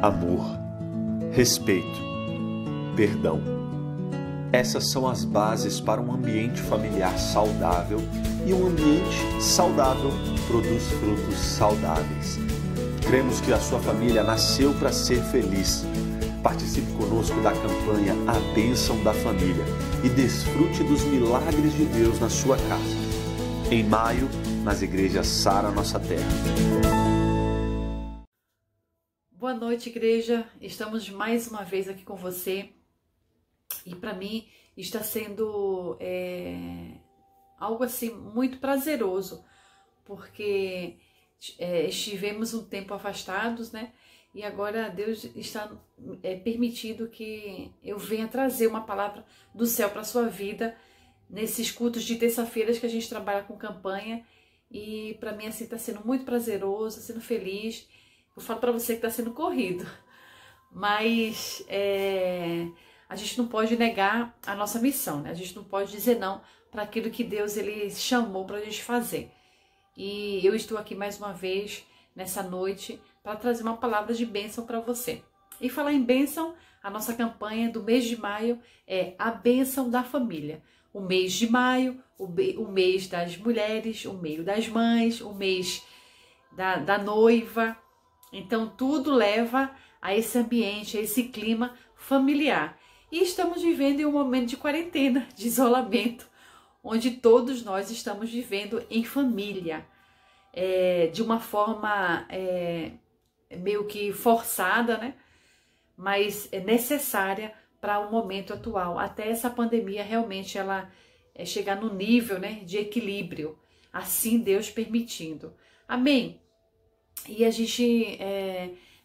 amor, respeito, perdão. Essas são as bases para um ambiente familiar saudável, e um ambiente saudável produz frutos saudáveis. Cremos que a sua família nasceu para ser feliz. Participe conosco da campanha A Bênção da Família e desfrute dos milagres de Deus na sua casa. Em maio, nas igrejas Sara Nossa Terra. Boa noite, igreja. Estamos mais uma vez aqui com você. E para mim está sendo algo assim muito prazeroso, porque estivemos um tempo afastados, né? E agora Deus está permitindo que eu venha trazer uma palavra do céu para a sua vida nesses cultos de terça-feiras que a gente trabalha com campanha. E para mim assim está sendo muito prazeroso, está sendo feliz. Eu falo para você que está sendo corrido, mas a gente não pode negar a nossa missão, né? A gente não pode dizer não para aquilo que Deus ele chamou para a gente fazer. E eu estou aqui mais uma vez nessa noite para trazer uma palavra de bênção para você. E falar em bênção, a nossa campanha do mês de maio é a bênção da família. O mês de maio, o mês das mulheres, o mês das mães, o mês da noiva. Então tudo leva a esse ambiente, a esse clima familiar. E estamos vivendo em um momento de quarentena, de isolamento, onde todos nós estamos vivendo em família, de uma forma meio que forçada, né? Mas é necessária para o momento atual, até essa pandemia realmente ela chegar no nível, né, de equilíbrio, assim Deus permitindo. Amém? E a gente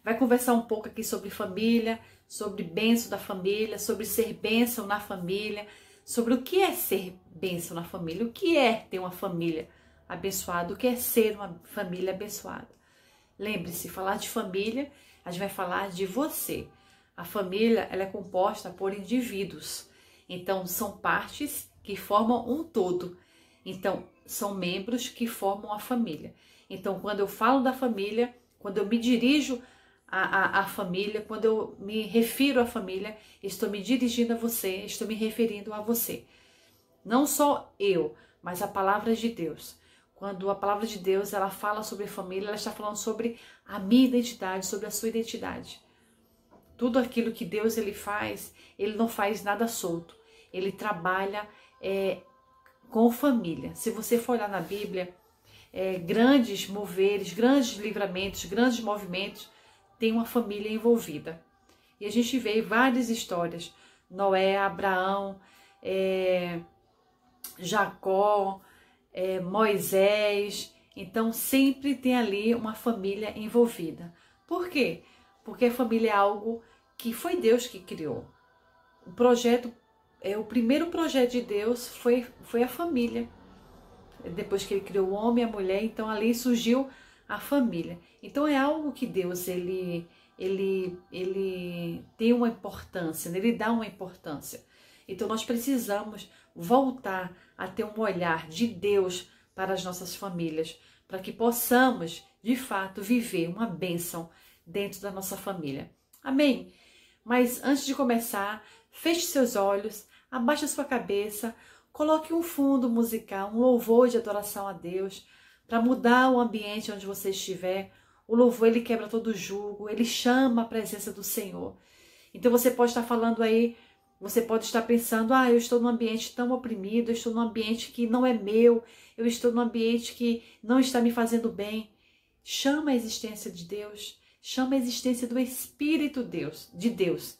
vai conversar um pouco aqui sobre família, sobre bênção da família, sobre ser bênção na família, sobre o que é ser bênção na família, o que é ter uma família abençoada, o que é ser uma família abençoada. Lembre-se, falar de família, a gente vai falar de você. A família ela é composta por indivíduos, então são partes que formam um todo, então são membros que formam a família. Então quando eu falo da família, quando eu me dirijo à família, quando eu me refiro à família, estou me dirigindo a você, estou me referindo a você. Não só eu, mas a palavra de Deus. Quando a palavra de Deus ela fala sobre família, ela está falando sobre a minha identidade, sobre a sua identidade. Tudo aquilo que Deus ele faz, ele não faz nada solto. Ele trabalha com família. Se você for olhar na Bíblia, grandes moveres, grandes livramentos, grandes movimentos, tem uma família envolvida. E a gente vê várias histórias. Noé, Abraão, Jacó, Moisés. Então sempre tem ali uma família envolvida. Por quê? Porque a família é algo que foi Deus que criou. O projeto, o primeiro projeto de Deus foi a família. Depois que ele criou o homem e a mulher, então ali surgiu a família. Então é algo que Deus ele tem uma importância, ele dá uma importância. Então nós precisamos voltar a ter um olhar de Deus para as nossas famílias, para que possamos de fato viver uma bênção dentro da nossa família. Amém? Mas antes de começar, feche seus olhos, abaixe a sua cabeça, coloque um fundo musical, um louvor de adoração a Deus, para mudar o ambiente onde você estiver. O louvor, ele quebra todo jugo, ele chama a presença do Senhor. Então você pode estar falando aí, você pode estar pensando, eu estou num ambiente tão oprimido, eu estou num ambiente que não é meu, eu estou num ambiente que não está me fazendo bem. Chama a existência de Deus, chama a existência do Espírito de Deus,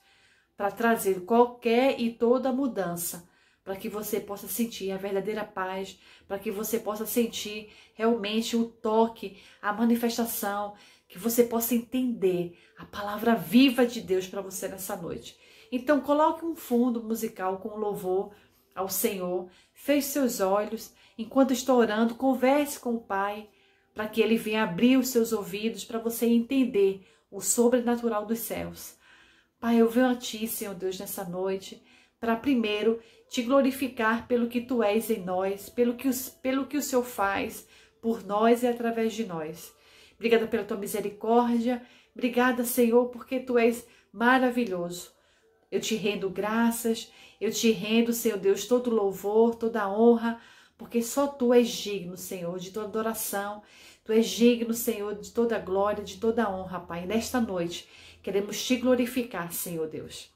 para trazer qualquer e toda mudança, para que você possa sentir a verdadeira paz, para que você possa sentir realmente o toque, a manifestação, que você possa entender a palavra viva de Deus para você nessa noite. Então coloque um fundo musical com louvor ao Senhor, feche seus olhos, enquanto estou orando, converse com o Pai, para que Ele venha abrir os seus ouvidos, para você entender o sobrenatural dos céus. Pai, eu venho a Ti, Senhor Deus, nessa noite, para primeiro te glorificar pelo que Tu és em nós, pelo que o Senhor faz por nós e através de nós. Obrigada pela tua misericórdia. Obrigada, Senhor, porque tu és maravilhoso. Eu te rendo graças, eu te rendo, Senhor Deus, todo louvor, toda honra, porque só tu és digno, Senhor, de toda adoração. Tu és digno, Senhor, de toda glória, de toda honra, Pai. E nesta noite, queremos te glorificar, Senhor Deus,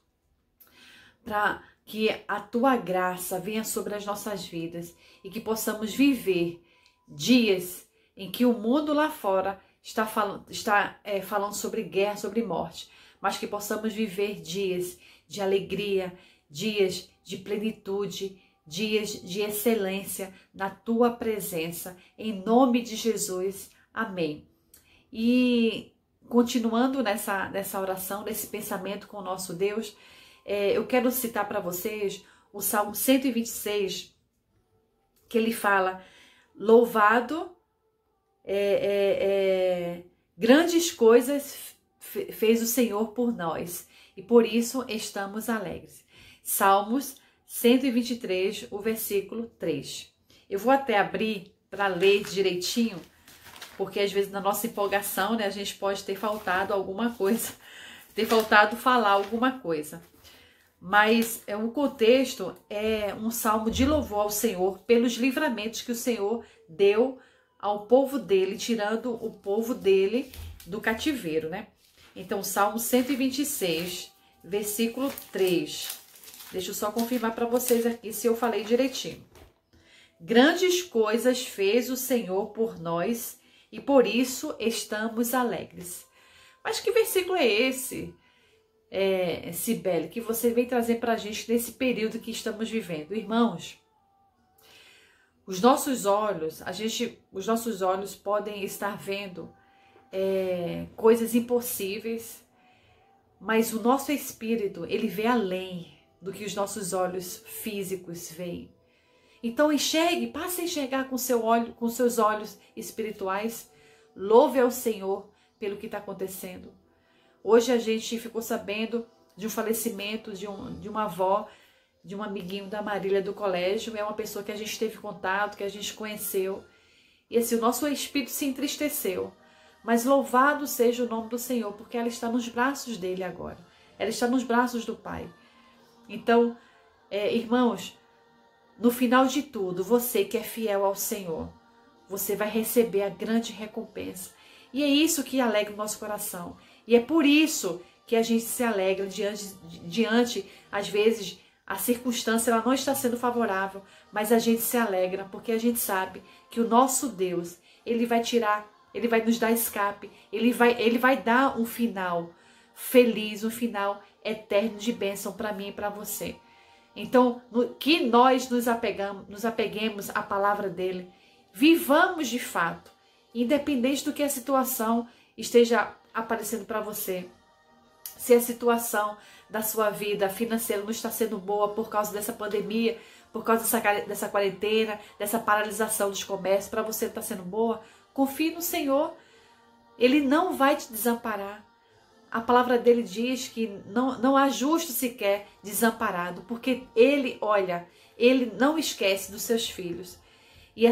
para que a tua graça venha sobre as nossas vidas e que possamos viver dias em que o mundo lá fora está falando sobre guerra, sobre morte, mas que possamos viver dias de alegria, dias de plenitude, dias de excelência na tua presença, em nome de Jesus, amém. E continuando nessa oração, nesse pensamento com o nosso Deus, eu quero citar para vocês o Salmo 126, que ele fala: louvado, grandes coisas fez o Senhor por nós, e por isso estamos alegres. Salmos 123, o versículo 3. Eu vou até abrir para ler direitinho, porque às vezes na nossa empolgação, né, a gente pode ter faltado alguma coisa, ter faltado falar alguma coisa. Mas o contexto é um salmo de louvor ao Senhor pelos livramentos que o Senhor deu ao povo dele, tirando o povo dele do cativeiro, né? Então, Salmo 126, versículo 3. Deixa eu só confirmar para vocês aqui se eu falei direitinho. Grandes coisas fez o Senhor por nós e por isso estamos alegres. Mas que versículo é esse, Cibele, que você vem trazer para a gente nesse período que estamos vivendo? Irmãos, os nossos olhos podem estar vendo coisas impossíveis, mas o nosso espírito, ele vê além do que os nossos olhos físicos veem. Então passe a enxergar com seus olhos espirituais. Louve ao Senhor pelo que está acontecendo. Hoje a gente ficou sabendo de um falecimento de uma avó, de um amiguinho da Marília do colégio. É uma pessoa que a gente teve contato, que a gente conheceu. E assim, o nosso espírito se entristeceu. Mas louvado seja o nome do Senhor, porque ela está nos braços dele agora. Ela está nos braços do Pai. Então, irmãos, no final de tudo, você que é fiel ao Senhor, você vai receber a grande recompensa. E é isso que alegra o nosso coração. E é por isso que a gente se alegra diante às vezes, a circunstância ela não está sendo favorável, mas a gente se alegra porque a gente sabe que o nosso Deus, ele vai nos dar escape, ele vai dar um final feliz, um final eterno de bênção para mim e para você. Então, que nós nos apeguemos à palavra dele, vivamos de fato, independente do que a situação esteja aparecendo para você. Se a situação da sua vida financeira não está sendo boa por causa dessa pandemia, por causa dessa quarentena, dessa paralisação dos comércios, para você está sendo boa, confie no Senhor. Ele não vai te desamparar. A palavra dele diz que não há justo sequer desamparado, porque ele não esquece dos seus filhos. E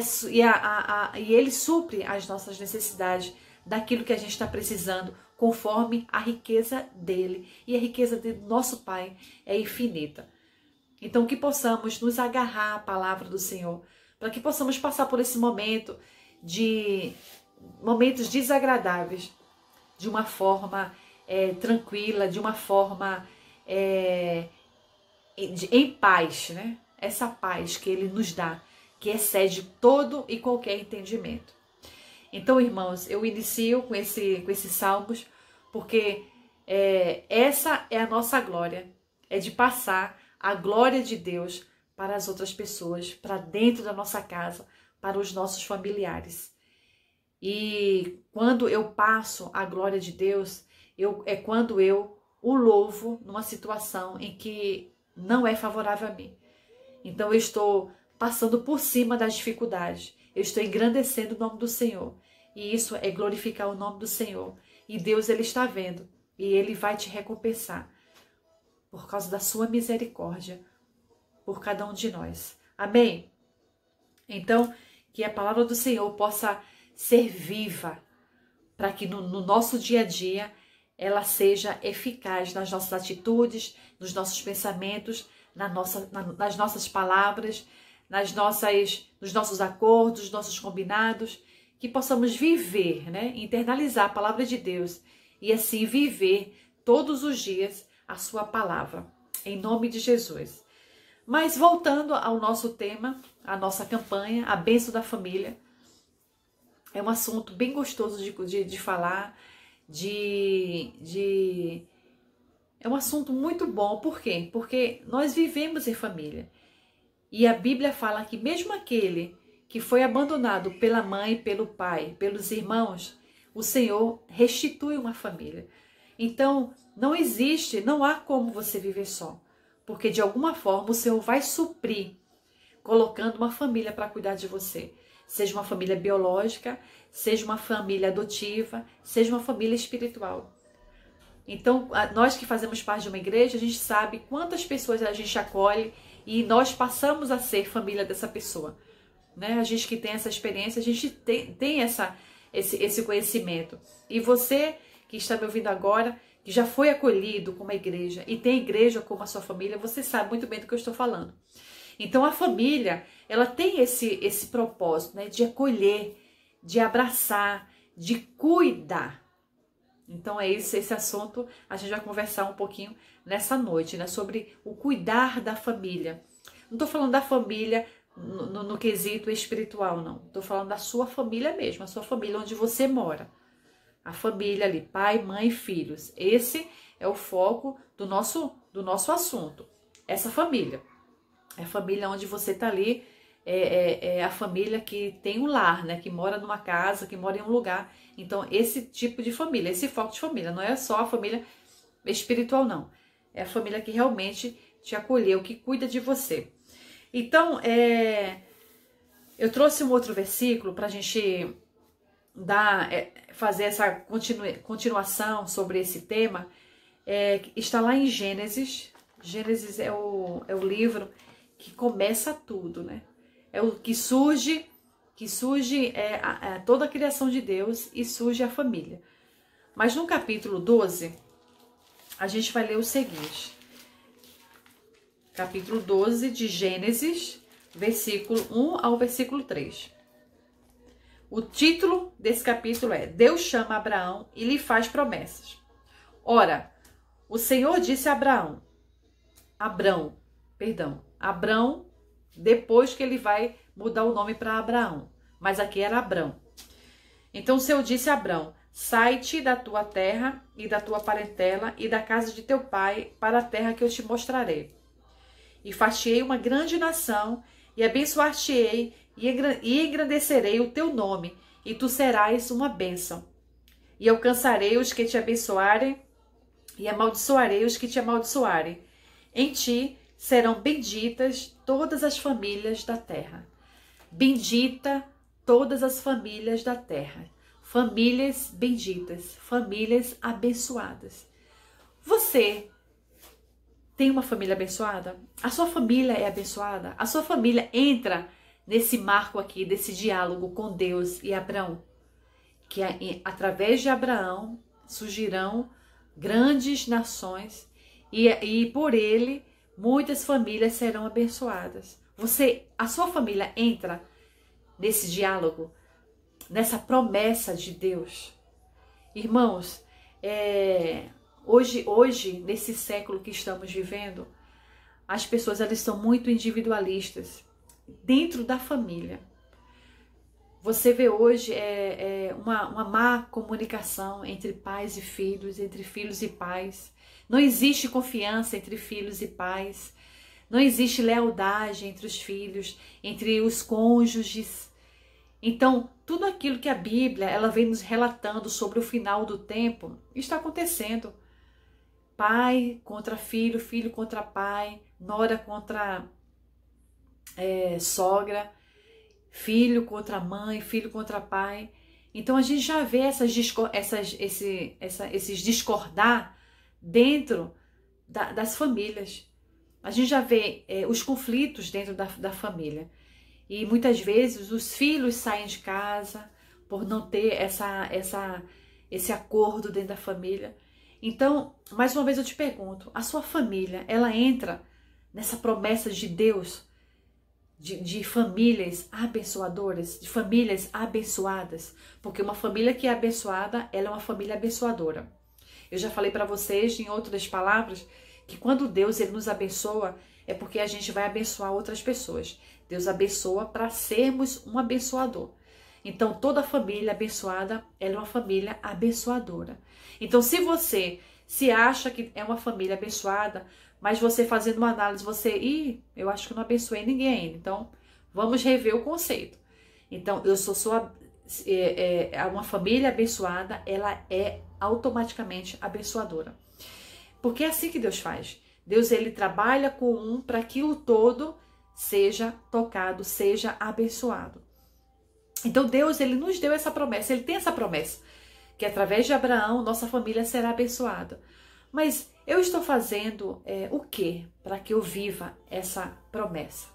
ele supre as nossas necessidades daquilo que a gente está precisando, conforme a riqueza dele. E a riqueza do nosso Pai é infinita. Então, que possamos nos agarrar à palavra do Senhor, para que possamos passar por esse momento de momentos desagradáveis, de uma forma tranquila, de uma forma em paz, né? Essa paz que ele nos dá, que excede todo e qualquer entendimento. Então, irmãos, eu inicio com esses salmos, porque essa é a nossa glória, é de passar a glória de Deus para as outras pessoas, para dentro da nossa casa, para os nossos familiares. E quando eu passo a glória de Deus, é quando eu o louvo numa situação em que não é favorável a mim. Então eu estou passando por cima das dificuldades, eu estou engrandecendo o nome do Senhor. E isso é glorificar o nome do Senhor. E Deus, ele está vendo, e ele vai te recompensar por causa da sua misericórdia por cada um de nós. Amém? Então, que a palavra do Senhor possa ser viva, para que no nosso dia a dia ela seja eficaz nas nossas atitudes, nos nossos pensamentos, nas nossas palavras, nos nossos acordos, nos nossos combinados, que possamos viver, né? Internalizar a palavra de Deus e assim viver todos os dias a sua palavra, em nome de Jesus. Mas voltando ao nosso tema, a nossa campanha, a bênção da família, é um assunto bem gostoso de falar, é um assunto muito bom. Por quê? Porque nós vivemos em família. E a Bíblia fala que mesmo aquele que foi abandonado pela mãe, pelo pai, pelos irmãos, o Senhor restitui uma família. Então, não há como você viver só. Porque de alguma forma o Senhor vai suprir, colocando uma família para cuidar de você. Seja uma família biológica, seja uma família adotiva, seja uma família espiritual. Então, nós que fazemos parte de uma igreja, a gente sabe quantas pessoas a gente acolhe e nós passamos a ser família dessa pessoa. Né? A gente que tem essa experiência, a gente tem esse conhecimento. E você que está me ouvindo agora, que já foi acolhido como a igreja e tem a igreja como a sua família, você sabe muito bem do que eu estou falando. Então a família, ela tem esse propósito, né, de acolher, de abraçar, de cuidar. Então é esse assunto, a gente vai conversar um pouquinho nessa noite, né, sobre o cuidar da família. Não estou falando da família no quesito espiritual, não. Estou falando da sua família mesmo, a sua família onde você mora. A família ali, pai, mãe, filhos. Esse é o foco do nosso assunto. Essa família. É a família onde você está ali, é a família que tem um lar, né? Que mora numa casa, que mora em um lugar. Então, esse tipo de família, esse foco de família, não é só a família espiritual, não. É a família que realmente te acolheu, que cuida de você. Então, eu trouxe um outro versículo para a gente fazer essa continuação sobre esse tema. Está lá em Gênesis. Gênesis é o livro que começa tudo, né? É o que surge toda a criação de Deus e surge a família. Mas no capítulo 12, a gente vai ler o seguinte. Capítulo 12 de Gênesis, versículo 1 ao versículo 3. O título desse capítulo é: Deus chama Abraão e lhe faz promessas. Ora, o Senhor disse a Abrão, depois que ele vai mudar o nome para Abraão, mas aqui era Abrão. Então o Senhor disse a Abrão: sai-te da tua terra e da tua parentela e da casa de teu pai para a terra que eu te mostrarei. E far-te-ei uma grande nação, e abençoar-te-ei, e engrandecerei o teu nome, e tu serás uma bênção. E alcançarei os que te abençoarem, e amaldiçoarei os que te amaldiçoarem. Em ti serão benditas todas as famílias da terra. Bendita todas as famílias da terra. Famílias benditas, famílias abençoadas. Você tem uma família abençoada? A sua família é abençoada? A sua família entra nesse marco aqui, desse diálogo com Deus e Abraão? Que através de Abraão surgirão grandes nações e por ele muitas famílias serão abençoadas. A sua família entra nesse diálogo, nessa promessa de Deus. Irmãos, hoje, nesse século que estamos vivendo, as pessoas elas são muito individualistas dentro da família. Você vê hoje uma má comunicação entre pais e filhos, entre filhos e pais. Não existe confiança entre filhos e pais. Não existe lealdade entre os filhos, entre os cônjuges. Então, tudo aquilo que a Bíblia ela vem nos relatando sobre o final do tempo está acontecendo. Pai contra filho, filho contra pai, nora contra sogra, filho contra mãe, filho contra pai. Então a gente já vê esses discordar dentro das famílias. A gente já vê os conflitos dentro da família. E muitas vezes os filhos saem de casa por não ter esse acordo dentro da família. Então, mais uma vez eu te pergunto, a sua família, ela entra nessa promessa de Deus, de famílias abençoadoras, de famílias abençoadas? Porque uma família que é abençoada, ela é uma família abençoadora. Eu já falei para vocês, em outras palavras, que quando Deus ele nos abençoa, é porque a gente vai abençoar outras pessoas. Deus abençoa para sermos um abençoador. Então, toda família abençoada, ela é uma família abençoadora. Então, se você se acha que é uma família abençoada, mas você fazendo uma análise, eu acho que não abençoei ninguém ainda. Então, vamos rever o conceito. Então, eu sou uma família abençoada, ela é automaticamente abençoadora. Porque é assim que Deus faz. Deus, ele trabalha com um para que o todo seja tocado, seja abençoado. Então Deus, ele nos deu essa promessa, ele tem essa promessa, que através de Abraão, nossa família será abençoada. Mas eu estou fazendo o quê para que eu viva essa promessa?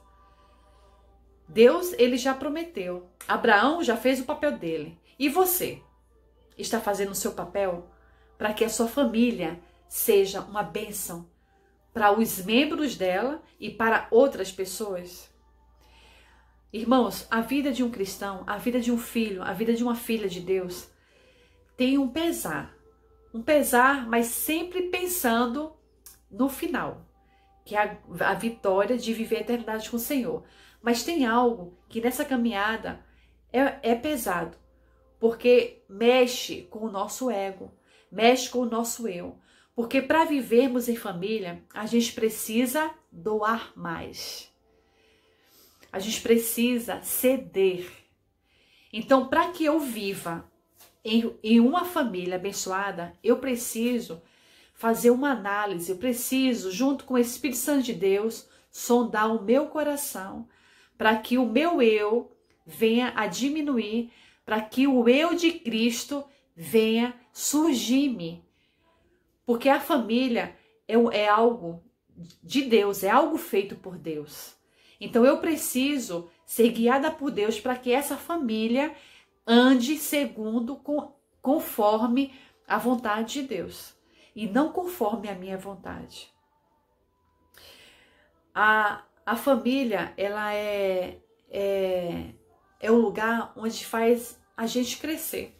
Deus, ele já prometeu. Abraão já fez o papel dele. E você está fazendo o seu papel para que a sua família seja uma bênção para os membros dela e para outras pessoas? Irmãos, a vida de um cristão, a vida de um filho, a vida de uma filha de Deus tem um pesar, mas sempre pensando no final, que é a vitória de viver a eternidade com o Senhor. Mas tem algo que nessa caminhada é pesado, porque mexe com o nosso ego, mexe com o nosso eu. Porque para vivermos em família, a gente precisa doar mais. A gente precisa ceder. Então, para que eu viva em uma família abençoada, eu preciso fazer uma análise, eu preciso, junto com o Espírito Santo de Deus, sondar o meu coração, para que o meu eu venha a diminuir, para que o eu de Cristo venha surgir-me. Porque a família é algo de Deus, é algo feito por Deus. Então eu preciso ser guiada por Deus para que essa família ande conforme a vontade de Deus e não conforme a minha vontade. A família, ela é o lugar onde faz a gente crescer,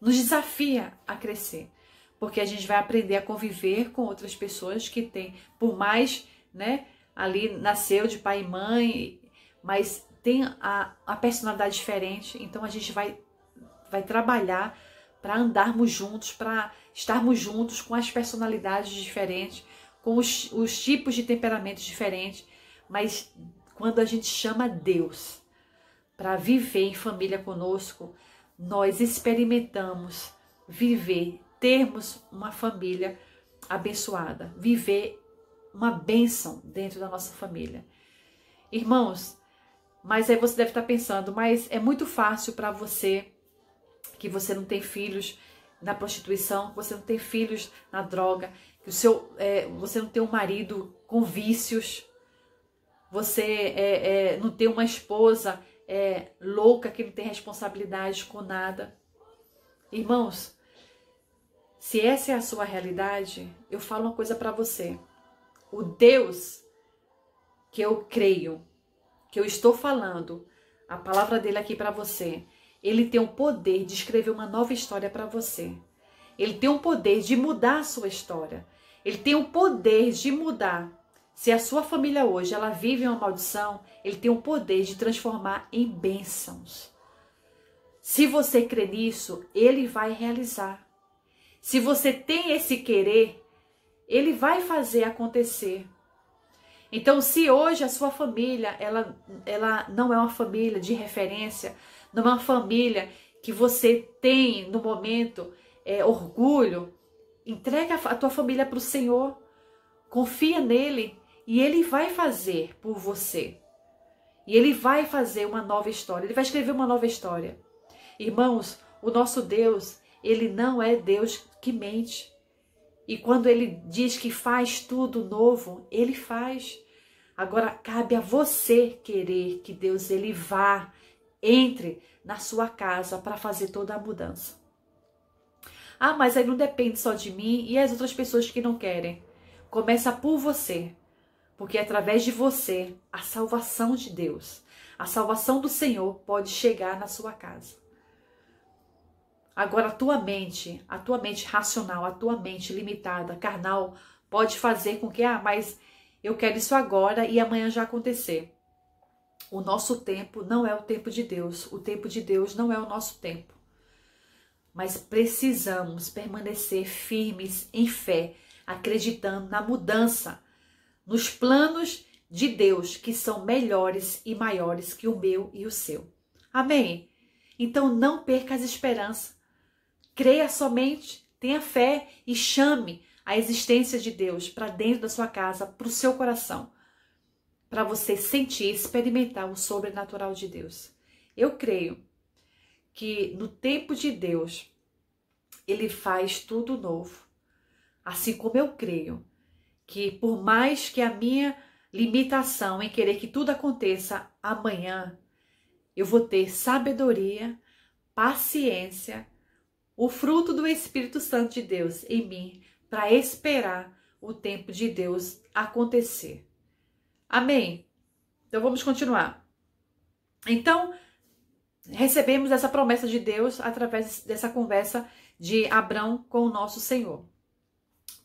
nos desafia a crescer, porque a gente vai aprender a conviver com outras pessoas que têm, por mais, né, ali nasceu de pai e mãe, mas tem a personalidade diferente. Então a gente vai trabalhar para andarmos juntos, para estarmos juntos com as personalidades diferentes, com os tipos de temperamentos diferentes. Mas quando a gente chama Deus para viver em família conosco, nós experimentamos viver, termos uma família abençoada, viver uma bênção dentro da nossa família. Irmãos, mas aí você deve estar pensando, mas é muito fácil para você, que você não tem filhos na prostituição, que você não tem filhos na droga, que você não tem um marido com vícios, você não tem uma esposa louca que não tem responsabilidade com nada. Irmãos, se essa é a sua realidade, eu falo uma coisa para você. O Deus que eu creio, que eu estou falando, a palavra dele aqui para você, ele tem o poder de escrever uma nova história para você. Ele tem o poder de mudar a sua história. Ele tem o poder de mudar. Se a sua família hoje ela vive uma maldição, ele tem o poder de transformar em bênçãos. Se você crê nisso, ele vai realizar. Se você tem esse querer, ele vai fazer acontecer. Então, se hoje a sua família, ela não é uma família de referência, não é uma família que você tem no momento orgulho, entrega a tua família para o Senhor, confia nele e ele vai fazer por você. E ele vai fazer uma nova história, ele vai escrever uma nova história. Irmãos, o nosso Deus, ele não é Deus que mente. E quando ele diz que faz tudo novo, ele faz. Agora cabe a você querer que Deus ele vá, entre na sua casa para fazer toda a mudança. Ah, mas aí não depende só de mim e as outras pessoas que não querem. Começa por você, porque através de você, a salvação de Deus, a salvação do Senhor pode chegar na sua casa. Agora, a tua mente racional, a tua mente limitada, carnal, pode fazer com que, mas eu quero isso agora e amanhã já acontecer. O nosso tempo não é o tempo de Deus. O tempo de Deus não é o nosso tempo. Mas precisamos permanecer firmes em fé, acreditando na mudança, nos planos de Deus, que são melhores e maiores que o meu e o seu. Amém? Então não perca as esperanças. Creia somente, tenha fé e chame a existência de Deus para dentro da sua casa, para o seu coração, para você sentir, experimentar o sobrenatural de Deus. Eu creio que no tempo de Deus, Ele faz tudo novo. Assim como eu creio que por mais que a minha limitação em querer que tudo aconteça amanhã, eu vou ter sabedoria, paciência, o fruto do Espírito Santo de Deus em mim, para esperar o tempo de Deus acontecer. Amém? Então vamos continuar. Então, recebemos essa promessa de Deus através dessa conversa de Abrão com o nosso Senhor.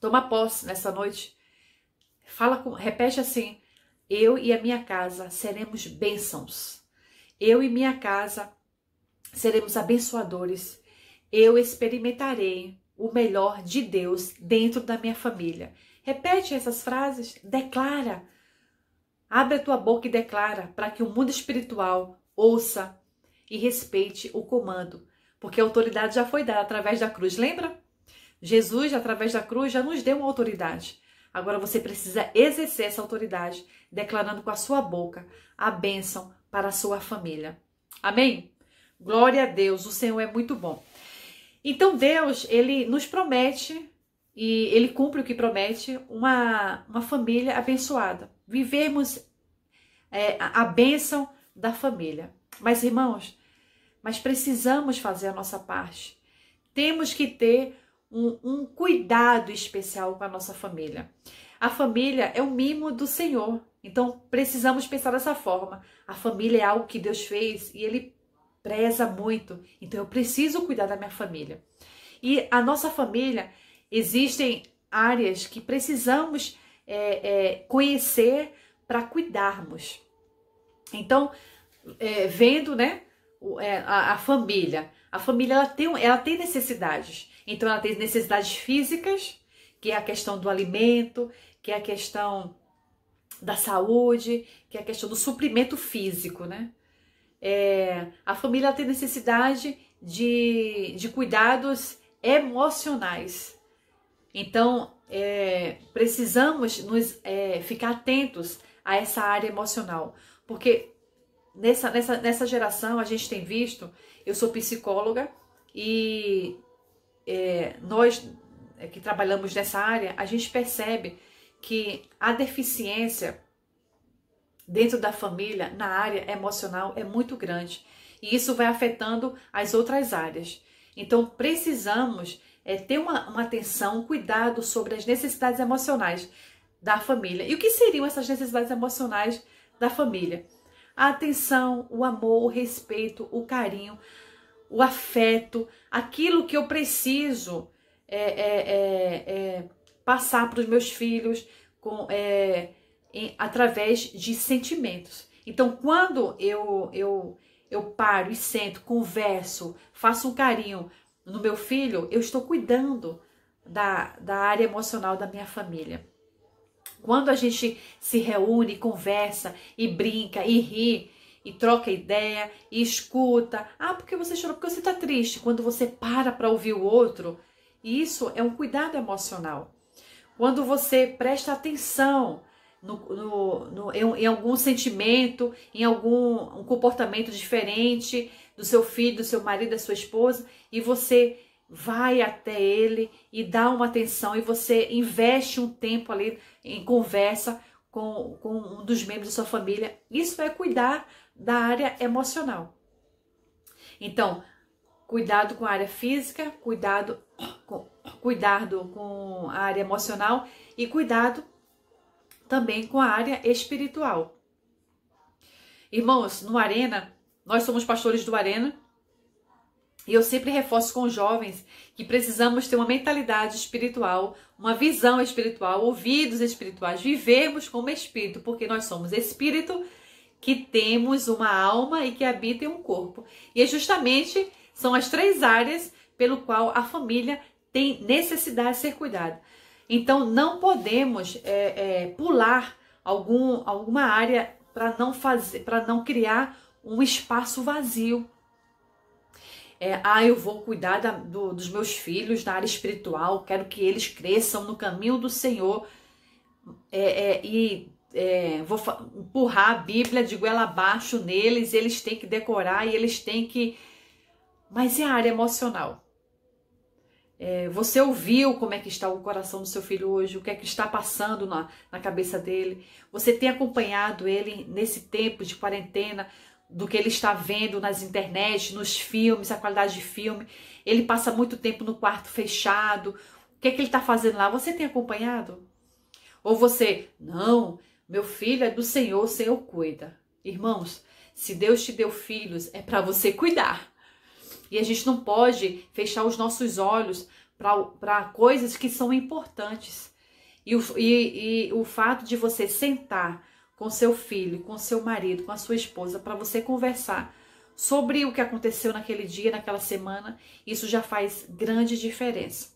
Toma posse nessa noite. Repete assim: eu e a minha casa seremos bênçãos. Eu e minha casa seremos abençoadores. Eu experimentarei o melhor de Deus dentro da minha família. Repete essas frases, declara. Abre a tua boca e declara para que o mundo espiritual ouça e respeite o comando, porque a autoridade já foi dada através da cruz. Lembra? Jesus, através da cruz, já nos deu uma autoridade. Agora você precisa exercer essa autoridade, declarando com a sua boca a bênção para a sua família. Amém? Glória a Deus, o Senhor é muito bom. Então Deus, Ele nos promete, e Ele cumpre o que promete, uma família abençoada. Vivermos a bênção da família. Mas irmãos, precisamos fazer a nossa parte. Temos que ter um cuidado especial com a nossa família. A família é um mimo do Senhor. Então precisamos pensar dessa forma. A família é algo que Deus fez e Ele preza muito, então eu preciso cuidar da minha família. E a nossa família, existem áreas que precisamos conhecer para cuidarmos. Então, vendo, né, a família ela tem necessidades. Então ela tem necessidades físicas, que é a questão do alimento, que é a questão da saúde, que é a questão do suprimento físico, né? A família tem necessidade de cuidados emocionais. Então, precisamos ficar atentos a essa área emocional. Porque nessa geração a gente tem visto, eu sou psicóloga e nós que trabalhamos nessa área, a gente percebe que a deficiência dentro da família, na área emocional, é muito grande. E isso vai afetando as outras áreas. Então, precisamos ter uma atenção, um cuidado sobre as necessidades emocionais da família. E o que seriam essas necessidades emocionais da família? A atenção, o amor, o respeito, o carinho, o afeto, aquilo que eu preciso passar para os meus filhos através de sentimentos. Então, quando eu paro e sento, converso, faço um carinho no meu filho, eu estou cuidando da área emocional da minha família. Quando a gente se reúne, conversa e brinca e ri e troca ideia e escuta, porque você chorou, porque você está triste. Quando você para ouvir o outro, isso é um cuidado emocional. Quando você presta atenção em algum sentimento, em algum comportamento diferente do seu filho, do seu marido, da sua esposa, e você vai até ele e dá uma atenção e você investe um tempo ali em conversa com um dos membros da sua família, isso é cuidar da área emocional. Então, cuidado com a área física, cuidado cuidado com a área emocional e cuidado também com a área espiritual. Irmãos, no Arena, nós somos pastores do Arena, e eu sempre reforço com os jovens que precisamos ter uma mentalidade espiritual, uma visão espiritual, ouvidos espirituais, vivermos como espírito, porque nós somos espírito que temos uma alma e que habita em um corpo. E é justamente são as 3 áreas pelo qual a família tem necessidade de ser cuidada. Então não podemos pular alguma área para não criar um espaço vazio. Eu vou cuidar dos meus filhos na área espiritual, quero que eles cresçam no caminho do Senhor, vou empurrar a Bíblia de goela abaixo neles, eles têm que decorar e eles têm que... Mas e a área emocional? Você ouviu como é que está o coração do seu filho hoje, o que é que está passando na cabeça dele? Você tem acompanhado ele nesse tempo de quarentena, do que ele está vendo nas internet, nos filmes, a qualidade de filme? Ele passa muito tempo no quarto fechado. O que é que ele está fazendo lá? Você tem acompanhado? Ou você, não, meu filho é do Senhor, o Senhor cuida. Irmãos, se Deus te deu filhos, é para você cuidar. E a gente não pode fechar os nossos olhos para coisas que são importantes. E o fato de você sentar com seu filho, com seu marido, com a sua esposa, para você conversar sobre o que aconteceu naquele dia, naquela semana, isso já faz grande diferença.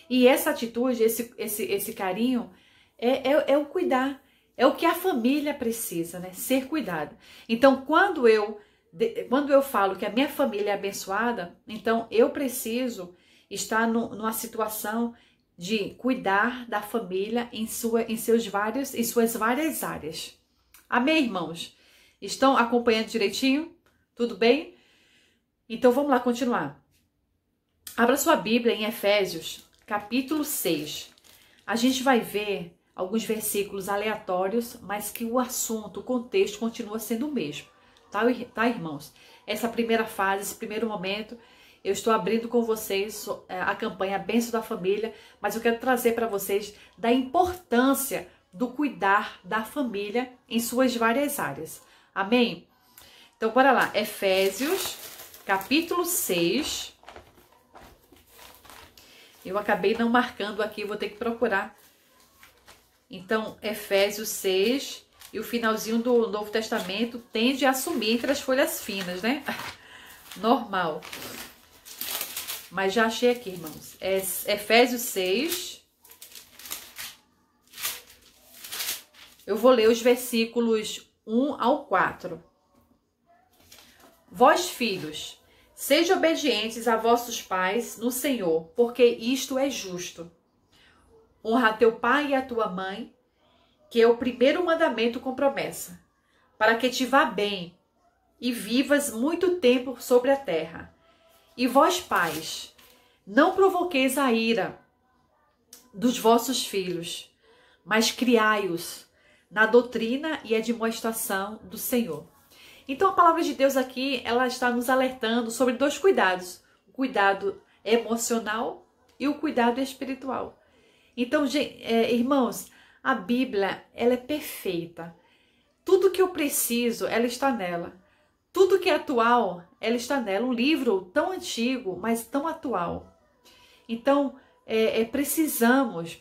E essa atitude, esse carinho, é o cuidar, é o que a família precisa, né? Ser cuidada. Então, quando eu falo que a minha família é abençoada, então eu preciso estar numa situação de cuidar da família em suas várias áreas. Amém, irmãos? Estão acompanhando direitinho? Tudo bem? Então vamos lá continuar. Abra sua Bíblia em Efésios, capítulo 6. A gente vai ver alguns versículos aleatórios, mas que o assunto, o contexto continua sendo o mesmo. Tá, irmãos? Essa primeira fase, esse primeiro momento, eu estou abrindo com vocês a campanha Bênção da Família, mas eu quero trazer para vocês da importância do cuidar da família em suas várias áreas. Amém? Então, bora lá. Efésios, capítulo 6. Eu acabei não marcando aqui, vou ter que procurar. Então, Efésios 6 e o finalzinho do Novo Testamento tende a sumir entre as folhas finas, né? Normal. Mas já achei aqui, irmãos. Efésios 6. Eu vou ler os versículos 1 ao 4. Vós, filhos, sejam obedientes a vossos pais no Senhor, porque isto é justo. Honra teu pai e a tua mãe, que é o primeiro mandamento com promessa, para que te vá bem e vivas muito tempo sobre a terra. E vós, pais, não provoqueis a ira dos vossos filhos, mas criai-os na doutrina e admoestação do Senhor. Então a palavra de Deus aqui, ela está nos alertando sobre 2 cuidados. O cuidado emocional e o cuidado espiritual. Então, irmãos, a Bíblia, ela é perfeita. Tudo que eu preciso, ela está nela. Tudo que é atual, ela está nela. Um livro tão antigo, mas tão atual. Então, precisamos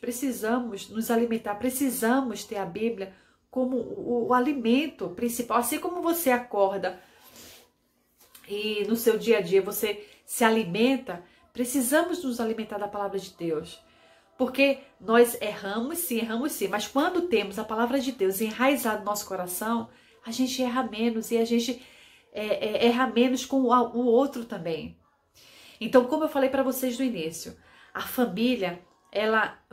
nos alimentar, precisamos ter a Bíblia como o alimento principal. Assim como você acorda e no seu dia a dia você se alimenta, precisamos nos alimentar da palavra de Deus. Porque nós erramos sim, mas quando temos a palavra de Deus enraizada no nosso coração, a gente erra menos e a gente erra menos com o outro também. Então, como eu falei para vocês no início, a família,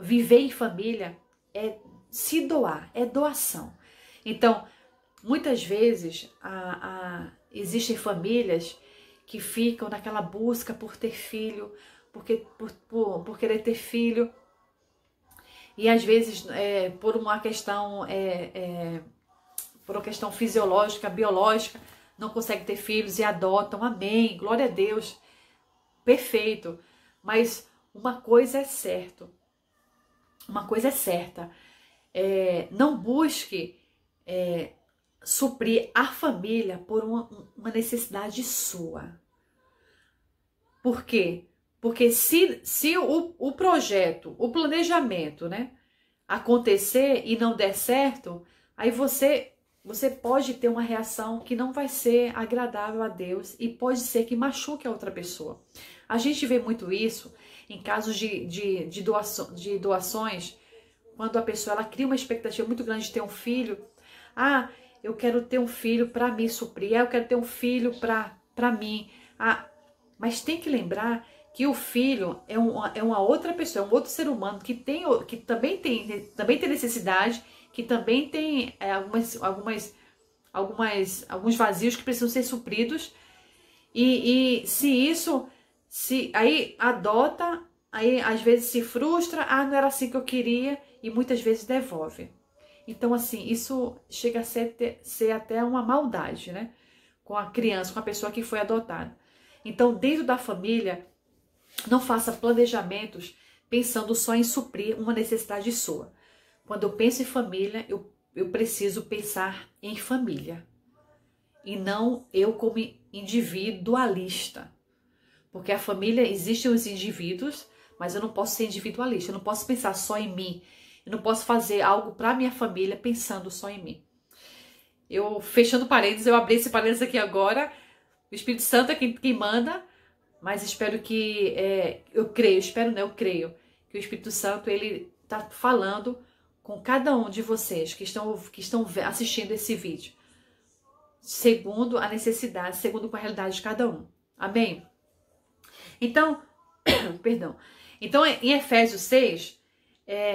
viver em família é se doar, é doação. Então, muitas vezes existem famílias que ficam naquela busca por ter filho, por querer ter filho, e às vezes por uma questão fisiológica, biológica, não conseguem ter filhos e adotam. Amém, glória a Deus, perfeito. Mas uma coisa é certa, não busque suprir a família por uma necessidade sua. Por quê? Porque se o projeto, o planejamento, né, acontecer e não der certo, aí você pode ter uma reação que não vai ser agradável a Deus e pode ser que machuque a outra pessoa. A gente vê muito isso em casos de doações, quando a pessoa ela cria uma expectativa muito grande de ter um filho. Ah, eu quero ter um filho para me suprir, eu quero ter um filho para mim. Mas tem que lembrar que o filho é uma outra pessoa, é um outro ser humano que também tem necessidade, que também tem alguns vazios que precisam ser supridos. E se aí adota, aí às vezes se frustra, não era assim que eu queria, e muitas vezes devolve. Então, assim, isso chega a ser até uma maldade, né? Com a criança, com a pessoa que foi adotada. Então, dentro da família, não faça planejamentos pensando só em suprir uma necessidade sua. Quando eu penso em família, eu preciso pensar em família. E não eu como individualista. Porque a família, existem os indivíduos, mas eu não posso ser individualista. Eu não posso pensar só em mim. Eu não posso fazer algo para minha família pensando só em mim. Fechando parênteses, eu abri esse parênteses aqui agora. O Espírito Santo é quem manda, mas espero que, eu creio que o Espírito Santo, ele está falando com cada um de vocês que estão assistindo esse vídeo, segundo a necessidade, segundo a realidade de cada um. Amém? Então, perdão. Então, em Efésios 6,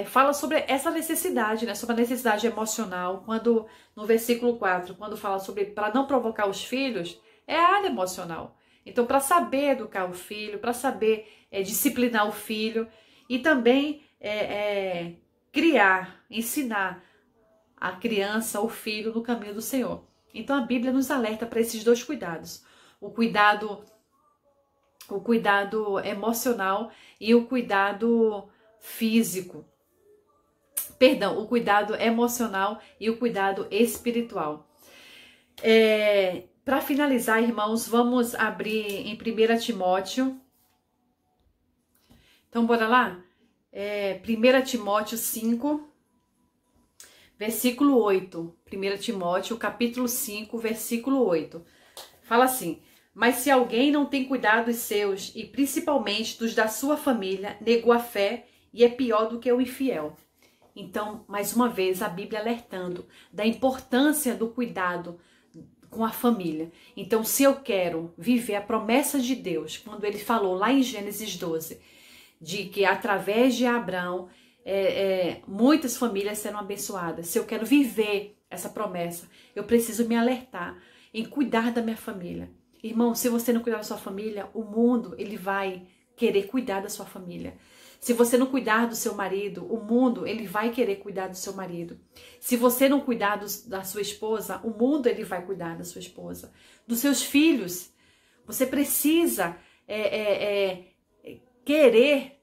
fala sobre essa necessidade, né? Sobre a necessidade emocional, quando no versículo 4, quando fala sobre para não provocar os filhos, é a área emocional. Então, para saber educar o filho, para saber disciplinar o filho e também criar, ensinar a criança, o filho no caminho do Senhor. Então, a Bíblia nos alerta para esses dois cuidados. O cuidado emocional e o cuidado físico. Perdão, o cuidado emocional e o cuidado espiritual. Para finalizar, irmãos, vamos abrir em 1 Timóteo. Então, bora lá? 1 Timóteo 5, versículo 8. 1 Timóteo, capítulo 5, versículo 8. Fala assim: mas se alguém não tem cuidado dos seus, e principalmente dos da sua família, negou a fé e é pior do que o infiel. Então, mais uma vez, a Bíblia alertando da importância do cuidado com a família. Então, se eu quero viver a promessa de Deus, quando ele falou lá em Gênesis 12, de que através de Abraão, muitas famílias serão abençoadas. Se eu quero viver essa promessa, eu preciso me alertar em cuidar da minha família. Irmão, se você não cuidar da sua família, o mundo ele vai querer cuidar da sua família. Se você não cuidar do seu marido, o mundo ele vai querer cuidar do seu marido. Se você não cuidar da sua esposa, o mundo ele vai cuidar da sua esposa. Dos seus filhos, você precisa querer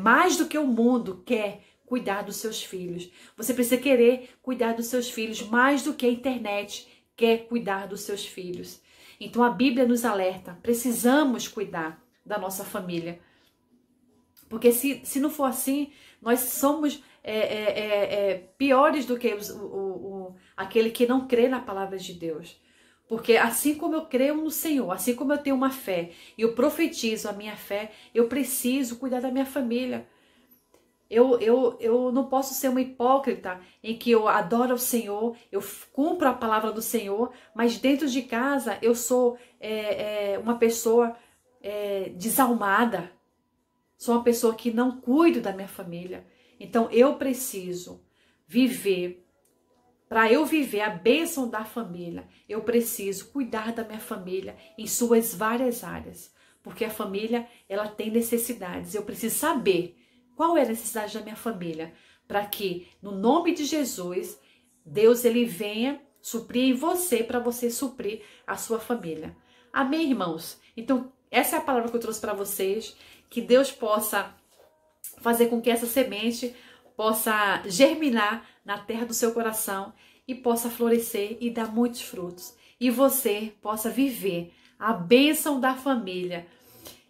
mais do que o mundo quer cuidar dos seus filhos. Você precisa querer cuidar dos seus filhos mais do que a internet quer cuidar dos seus filhos. Então a Bíblia nos alerta, precisamos cuidar da nossa família. Porque se não for assim, nós somos piores do que aquele que não crê na palavra de Deus. Porque assim como eu creio no Senhor, assim como eu tenho uma fé e eu profetizo a minha fé, eu preciso cuidar da minha família. Eu não posso ser uma hipócrita em que eu adoro o Senhor, eu cumpro a palavra do Senhor, mas dentro de casa eu sou uma pessoa desalmada. Sou uma pessoa que não cuido da minha família. Então eu preciso viver. Para eu viver a bênção da família, eu preciso cuidar da minha família em suas várias áreas. Porque a família, ela tem necessidades. Eu preciso saber qual é a necessidade da minha família. Para que, no nome de Jesus, Deus ele venha suprir em você, para você suprir a sua família. Amém, irmãos? Então, essa é a palavra que eu trouxe para vocês. Que Deus possa fazer com que essa semente possa germinar na terra do seu coração e possa florescer e dar muitos frutos. E você possa viver a bênção da família.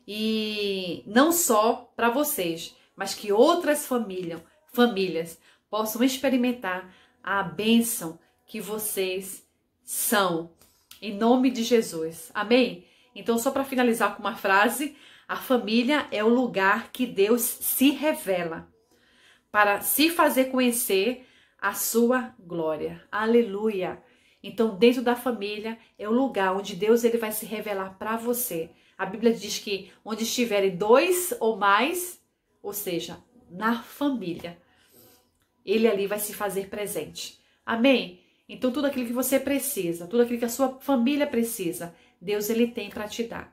E não só para vocês, mas que outras famílias possam experimentar a bênção que vocês são. Em nome de Jesus. Amém? Então, só para finalizar com uma frase, a família é o lugar que Deus se revela para se fazer conhecer a sua glória. Aleluia! Então, dentro da família é o lugar onde Deus ele vai se revelar para você. A Bíblia diz que onde estiverem 2 ou mais, ou seja, na família, ele ali vai se fazer presente. Amém? Então, tudo aquilo que você precisa, tudo aquilo que a sua família precisa, Deus ele tem para te dar.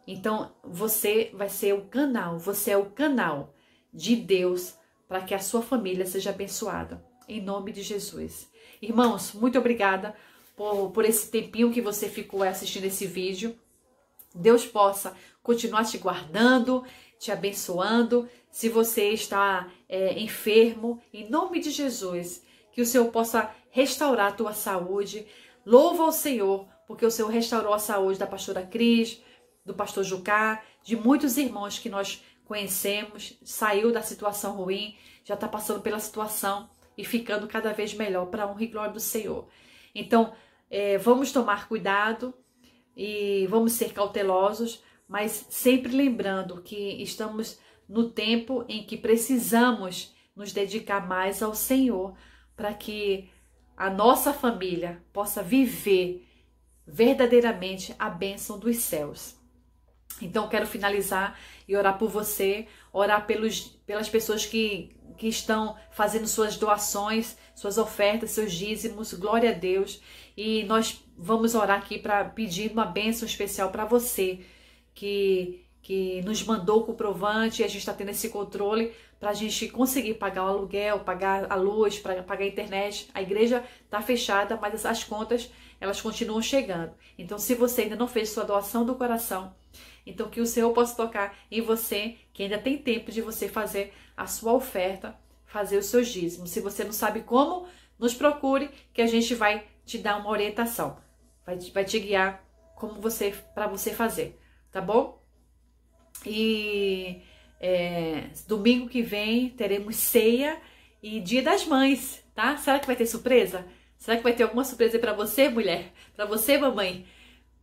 Então, você vai ser o canal, você é o canal de Deus para que a sua família seja abençoada. Em nome de Jesus. Irmãos, muito obrigada por esse tempinho que você ficou assistindo esse vídeo. Deus possa continuar te guardando, te abençoando. Se você está enfermo, em nome de Jesus, que o Senhor possa restaurar a tua saúde. Louva ao Senhor, porque o Senhor restaurou a saúde da pastora Cris, do pastor Jucá, de muitos irmãos que nós conhecemos, saiu da situação ruim, já está passando pela situação e ficando cada vez melhor para a honra e glória do Senhor. Então, vamos tomar cuidado e vamos ser cautelosos, mas sempre lembrando que estamos no tempo em que precisamos nos dedicar mais ao Senhor para que a nossa família possa viver verdadeiramente a bênção dos céus. Então, quero finalizar e orar por você, orar pelas pessoas que estão fazendo suas doações, suas ofertas, seus dízimos, glória a Deus. E nós vamos orar aqui para pedir uma bênção especial para você, que nos mandou o comprovante e a gente está tendo esse controle para a gente conseguir pagar o aluguel, pagar a luz, para pagar a internet. A igreja está fechada, mas as contas elas continuam chegando. Então, se você ainda não fez sua doação do coração, então que o Senhor possa tocar em você, que ainda tem tempo de você fazer a sua oferta, fazer os seus dízimos. Se você não sabe como, nos procure que a gente vai te dar uma orientação. Vai te guiar para você fazer, tá bom? E domingo que vem teremos ceia e Dia das Mães, tá? Será que vai ter surpresa? Será que vai ter alguma surpresa para você, mulher? Para você, mamãe?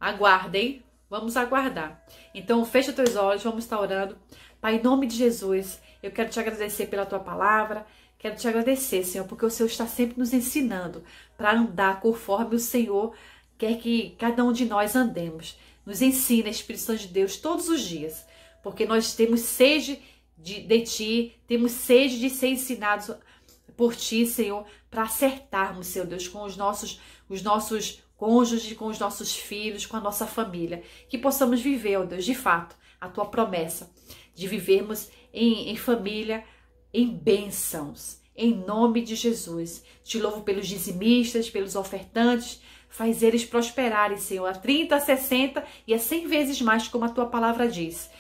Aguardem. Vamos aguardar. Então, fecha teus olhos, vamos estar orando. Pai, em nome de Jesus, eu quero te agradecer pela tua palavra. Quero te agradecer, Senhor, porque o Senhor está sempre nos ensinando para andar conforme o Senhor quer que cada um de nós andemos. Nos ensina, Espírito Santo de Deus, todos os dias. Porque nós temos sede de Ti, temos sede de ser ensinados por Ti, Senhor, para acertarmos, Senhor Deus, com os nossos cônjuges, com os nossos filhos, com a nossa família. Que possamos viver, ó Deus, de fato, a Tua promessa de vivermos em família, em bênçãos, em nome de Jesus. Te louvo pelos dizimistas, pelos ofertantes, faz eles prosperarem, Senhor, a 30, a 60 e a 100 vezes mais, como a Tua palavra diz.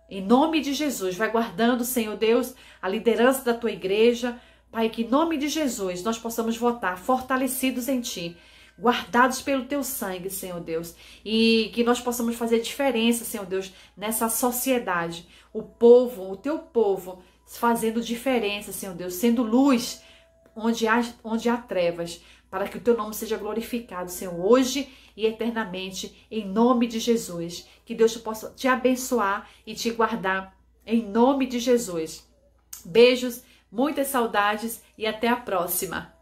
Em nome de Jesus, vai guardando, Senhor Deus, a liderança da Tua igreja. Pai, que em nome de Jesus nós possamos votar fortalecidos em Ti, guardados pelo Teu sangue, Senhor Deus, e que nós possamos fazer diferença, Senhor Deus, nessa sociedade. O povo, o Teu povo, fazendo diferença, Senhor Deus, sendo luz onde há trevas, para que o Teu nome seja glorificado, Senhor, hoje e eternamente, em nome de Jesus. Que Deus possa te abençoar e te guardar, em nome de Jesus. Beijos, muitas saudades e até a próxima.